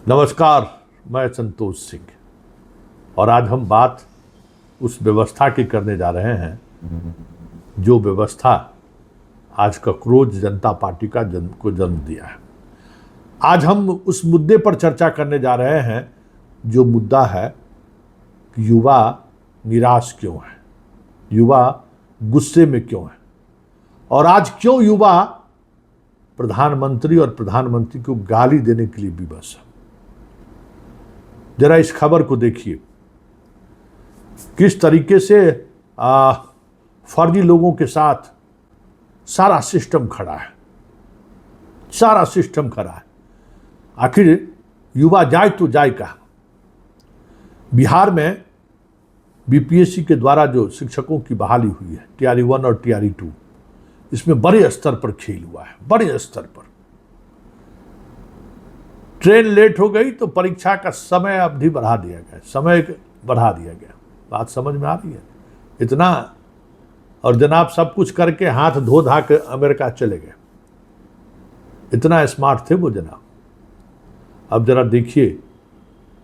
नमस्कार, मैं संतोष सिंह और आज हम बात उस व्यवस्था की करने जा रहे हैं जो व्यवस्था आज कॉकरोच जनता पार्टी का जन्म दिया है। आज हम उस मुद्दे पर चर्चा करने जा रहे हैं जो मुद्दा है कि युवा निराश क्यों है, युवा गुस्से में क्यों है और आज क्यों युवा प्रधानमंत्री और प्रधानमंत्री को गाली देने के लिए विवश है। जरा इस खबर को देखिए, किस तरीके से फर्जी लोगों के साथ सारा सिस्टम खड़ा है, सारा सिस्टम खड़ा है। आखिर युवा जाए तो जाए कहाँ। बिहार में बीपीएससी के द्वारा जो शिक्षकों की बहाली हुई है, टीआरई 1 और टीआरई 2, इसमें बड़े स्तर पर खेल हुआ है, बड़े स्तर पर। ट्रेन लेट हो गई तो परीक्षा का समय अवधि बढ़ा दिया गया, समय बढ़ा दिया गया। बात समझ में आ रही है? इतना, और जनाब सब कुछ करके हाथ धो धा के अमेरिका चले गए। इतना स्मार्ट थे वो जनाब। अब जरा देखिए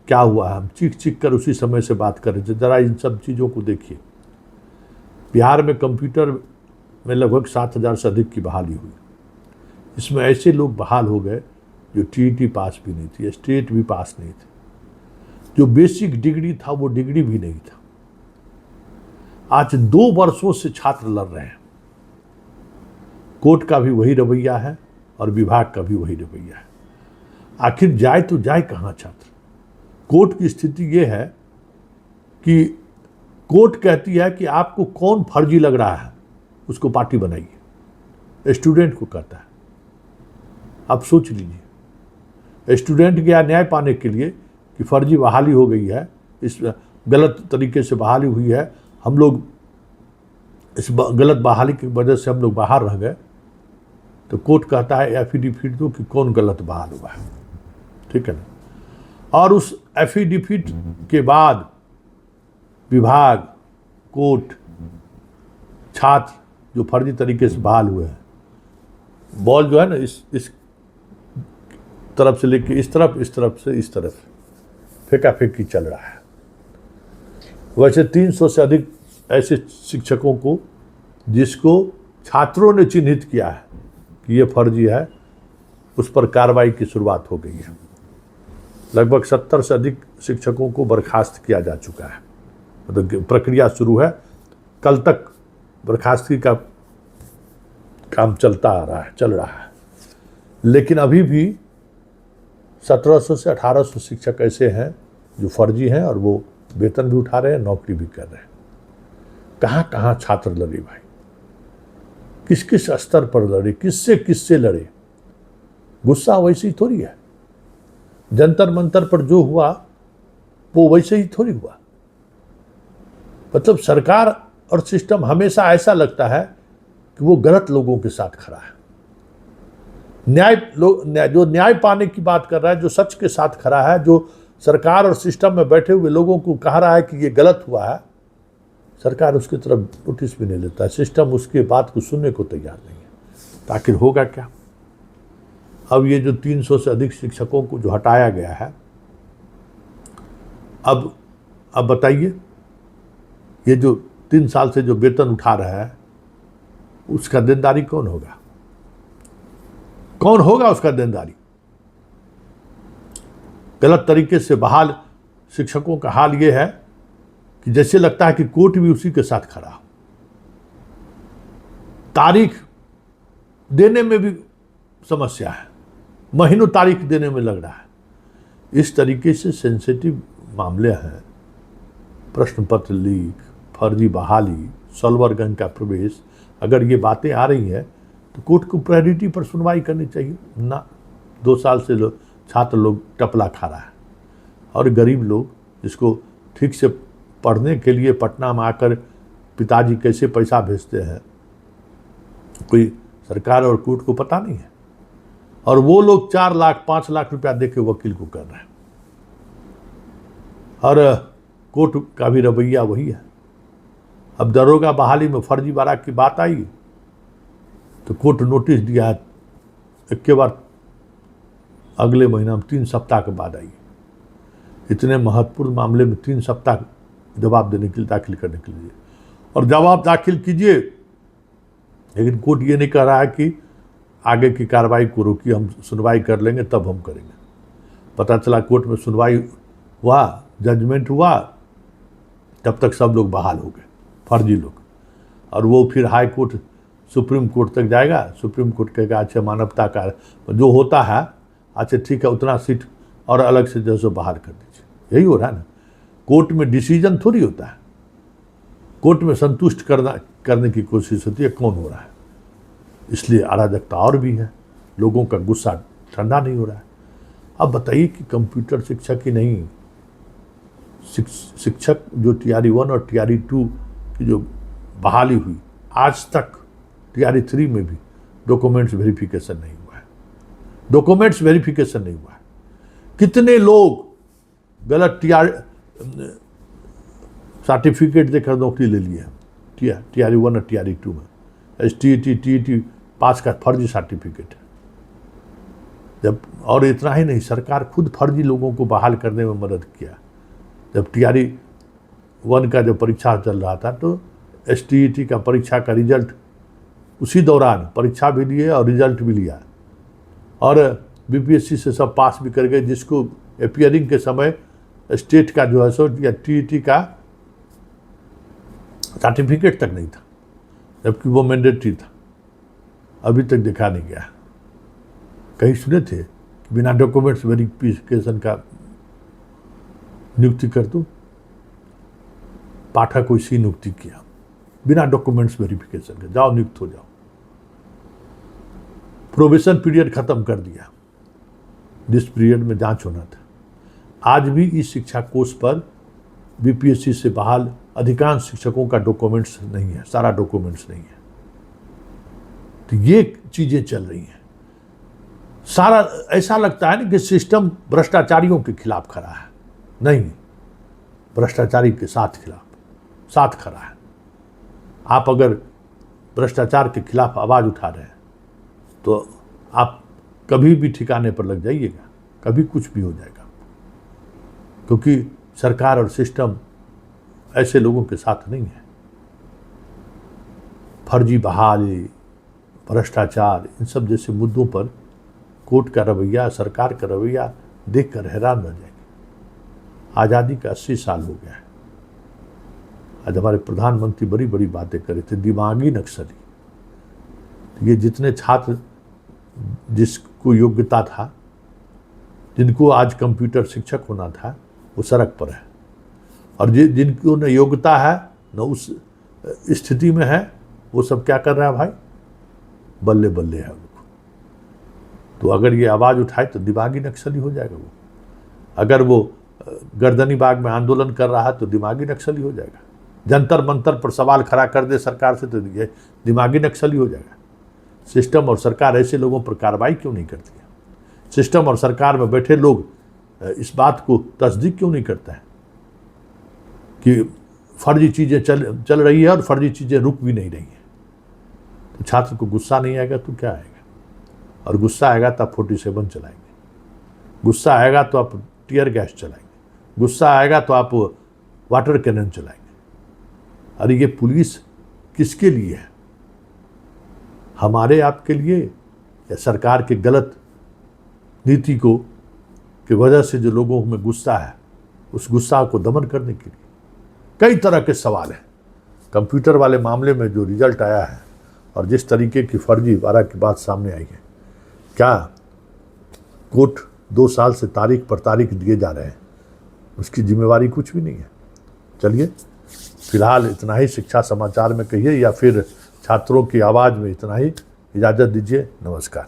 क्या हुआ है। हम चीख चीख कर उसी समय से बात कर रहे थे। जरा इन सब चीज़ों को देखिए। बिहार में कंप्यूटर में लगभग 7,000 से अधिक की बहाली हुई। इसमें ऐसे लोग बहाल हो गए जो टीईटी पास भी नहीं थी, स्टेट भी पास नहीं थे, जो बेसिक डिग्री था वो डिग्री भी नहीं था। आज 2 वर्षों से छात्र लड़ रहे हैं। कोर्ट का भी वही रवैया है और विभाग का भी वही रवैया है। आखिर जाए तो जाए कहाँ छात्र। कोर्ट की स्थिति ये है कि कोर्ट कहती है कि आपको कौन फर्जी लग रहा है उसको पार्टी बनाइए। स्टूडेंट को कहता है। आप सोच लीजिए, स्टूडेंट गया न्याय पाने के लिए कि फर्जी बहाली हो गई है, इस गलत तरीके से बहाली हुई है, हम लोग इस गलत बहाली की वजह से हम लोग बाहर रह गए, तो कोर्ट कहता है एफिडेविट दो कि कौन गलत बहाल हुआ है। ठीक है ना। और उस एफिडेविट के बाद विभाग, कोर्ट, छात्र जो फर्जी तरीके से बहाल हुए हैं, बॉल जो है ना इस तरफ से लेके इस तरफ, इस तरफ से इस तरफ फेंका फेंकी चल रहा है। वैसे 300 से अधिक ऐसे शिक्षकों को जिसको छात्रों ने चिन्हित किया है कि ये फर्जी है, उस पर कार्रवाई की शुरुआत हो गई है। लगभग 70 से अधिक शिक्षकों को बर्खास्त किया जा चुका है। मतलब प्रक्रिया शुरू है। कल तक बर्खास्तगी का काम चल रहा है। लेकिन अभी भी 1700 से 1800 शिक्षक ऐसे हैं जो फर्जी हैं और वो वेतन भी उठा रहे हैं, नौकरी भी कर रहे हैं। कहाँ कहाँ छात्र लड़े भाई, किस किस स्तर पर लड़े, किससे लड़े। गुस्सा वैसे ही थोड़ी है। जंतर मंतर पर जो हुआ वो वैसे ही थोड़ी हुआ। मतलब सरकार और सिस्टम हमेशा ऐसा लगता है कि वो गलत लोगों के साथ खड़ा है। जो न्याय पाने की बात कर रहा है, जो सच के साथ खड़ा है, जो सरकार और सिस्टम में बैठे हुए लोगों को कह रहा है कि ये गलत हुआ है, सरकार उसकी तरफ नोटिस भी नहीं लेता है। सिस्टम उसके बात को सुनने को तैयार नहीं है। तो आखिर होगा क्या। अब ये जो 300 से अधिक शिक्षकों को जो हटाया गया है, अब बताइए, ये जो 3 साल से जो वेतन उठा रहा है उसका देनदारी कौन होगा? कौन होगा उसका देनदारी? गलत तरीके से बहाल शिक्षकों का हाल ये है कि जैसे लगता है कि कोर्ट भी उसी के साथ खड़ा हो। तारीख देने में भी समस्या है, महीनों तारीख देने में लग रहा है। इस तरीके से सेंसिटिव मामले हैं। प्रश्न पत्र लीक, फर्जी बहाली, सॉल्वरगंज का प्रवेश, अगर ये बातें आ रही हैं तो कोर्ट को प्रायोरिटी पर सुनवाई करनी चाहिए ना। 2 साल से छात्र लोग टपला खा रहा है और गरीब लोग जिसको ठीक से पढ़ने के लिए पटना में आकर पिताजी कैसे पैसा भेजते हैं, कोई सरकार और कोर्ट को पता नहीं है। और वो लोग 4 लाख 5 लाख रुपया दे के वकील को कर रहे हैं। और कोर्ट का भी रवैया वही है। अब दरोगा बहाली में फर्जी वाला की बात आई तो कोर्ट नोटिस दिया है, एक के बाद अगले महीना में 3 सप्ताह के बाद आइए। इतने महत्वपूर्ण मामले में 3 सप्ताह जवाब देने के लिए, दाखिल करने के लिए, और जवाब दाखिल कीजिए। लेकिन कोर्ट ये नहीं कह रहा है कि आगे की कार्रवाई को रोकिए, हम सुनवाई कर लेंगे तब हम करेंगे। पता चला कोर्ट में सुनवाई हुआ, जजमेंट हुआ, तब तक सब लोग बहाल हो गए, फर्जी लोग। और वो फिर हाई कोर्ट, सुप्रीम कोर्ट तक जाएगा। सुप्रीम कोर्ट कहेगा अच्छा मानवता का जो होता है, अच्छा ठीक है उतना सीट और अलग से जैसे बहाल कर दीजिए। यही हो रहा है ना। कोर्ट में डिसीजन थोड़ी होता है, कोर्ट में संतुष्ट करने की कोशिश होती है कौन हो रहा है। इसलिए अराजकता और भी है, लोगों का गुस्सा ठंडा नहीं हो रहा है। अब बताइए कि कंप्यूटर शिक्षक ही नहीं, शिक्षक जो TRE 1 और TRE 2 की जो बहाली हुई, आज तक TRE 3 में भी डॉक्यूमेंट्स वेरिफिकेशन नहीं हुआ है। डॉक्यूमेंट्स वेरिफिकेशन नहीं हुआ है। कितने लोग गलत सर्टिफिकेट देकर नौकरी ले लिए हैं, TRE 1 और TRE 2 में। STET TET पास का फर्जी सर्टिफिकेट है। जब और इतना ही नहीं, सरकार खुद फर्जी लोगों को बहाल करने में मदद किया। जब TRE 1 का जो परीक्षा चल रहा था तो STET का परीक्षा का रिजल्ट उसी दौरान परीक्षा भी लिए और रिजल्ट भी लिया, और BPSC से सब पास भी कर गए, जिसको अपियरिंग के समय स्टेट का जो है सो या TET का सर्टिफिकेट तक नहीं था, जबकि वो मैंडेटरी था। अभी तक देखा नहीं गया। कहीं सुने थे कि बिना डॉक्यूमेंट्स वेरिफिकेशन का नियुक्ति कर दूं? पाठक को इसी नियुक्ति किया, बिना डॉक्यूमेंट्स वेरिफिकेशन के जाओ नियुक्त हो जाओ। प्रोबेशन पीरियड खत्म कर दिया, जिस पीरियड में जांच होना था। आज भी इस शिक्षा कोष पर BPSC से बहाल अधिकांश शिक्षकों का डॉक्यूमेंट्स नहीं है, सारा डॉक्यूमेंट्स नहीं है। तो ये चीजें चल रही हैं। सारा ऐसा लगता है ना कि सिस्टम भ्रष्टाचारियों के खिलाफ खड़ा है। नहीं, भ्रष्टाचारी के साथ खड़ा है। आप अगर भ्रष्टाचार के खिलाफ आवाज उठा रहे हैं तो आप कभी भी ठिकाने पर लग जाइएगा, कभी कुछ भी हो जाएगा, क्योंकि सरकार और सिस्टम ऐसे लोगों के साथ नहीं है। फर्जी बहाली, भ्रष्टाचार, इन सब जैसे मुद्दों पर कोर्ट का रवैया, सरकार का रवैया देखकर हैरान रह जाएंगे। आज़ादी का 80 साल हो गया है। आज हमारे प्रधानमंत्री बड़ी बड़ी बातें कर रहे थे, दिमागी नक्सली। ये जितने छात्र जिसको योग्यता था, जिनको आज कंप्यूटर शिक्षक होना था, वो सड़क पर है, और जिनको न योग्यता है न उस स्थिति में है, वो सब क्या कर रहा है भाई? बल्ले बल्ले है उनको। तो अगर ये आवाज़ उठाए तो दिमागी नक्सली हो जाएगा वो। अगर वो गर्दनी बाग में आंदोलन कर रहा है तो दिमागी नक्सली हो जाएगा। जंतर मंतर पर सवाल खड़ा कर दे सरकार से तो ये दिमागी नक्सली हो जाएगा। सिस्टम और सरकार ऐसे लोगों पर कार्रवाई क्यों नहीं करती है? सिस्टम और सरकार में बैठे लोग इस बात को तस्दीक क्यों नहीं करता है कि फर्जी चीज़ें चल रही है और फर्जी चीज़ें रुक भी नहीं रही हैं? तो छात्र को गुस्सा नहीं आएगा तो क्या आएगा? और गुस्सा आएगा तो आप 47 चलाएंगे, गुस्सा आएगा तो आप टीयर गैस चलाएंगे, गुस्सा आएगा तो आप वाटर कैनन चलाएंगे। अरे ये पुलिस किसके लिए है? हमारे आपके लिए, या सरकार के गलत नीति को की वजह से जो लोगों में गुस्सा है, उस गुस्सा को दमन करने के लिए? कई तरह के सवाल हैं। कंप्यूटर वाले मामले में जो रिजल्ट आया है और जिस तरीके की फर्जीवाड़ा की बात सामने आई है, क्या कोर्ट 2 साल से तारीख पर तारीख दिए जा रहे हैं, उसकी जिम्मेवारी कुछ भी नहीं है। चलिए फिलहाल इतना ही शिक्षा समाचार में कहिए, या फिर छात्रों की आवाज़ में इतना ही। इजाज़त दीजिए, नमस्कार।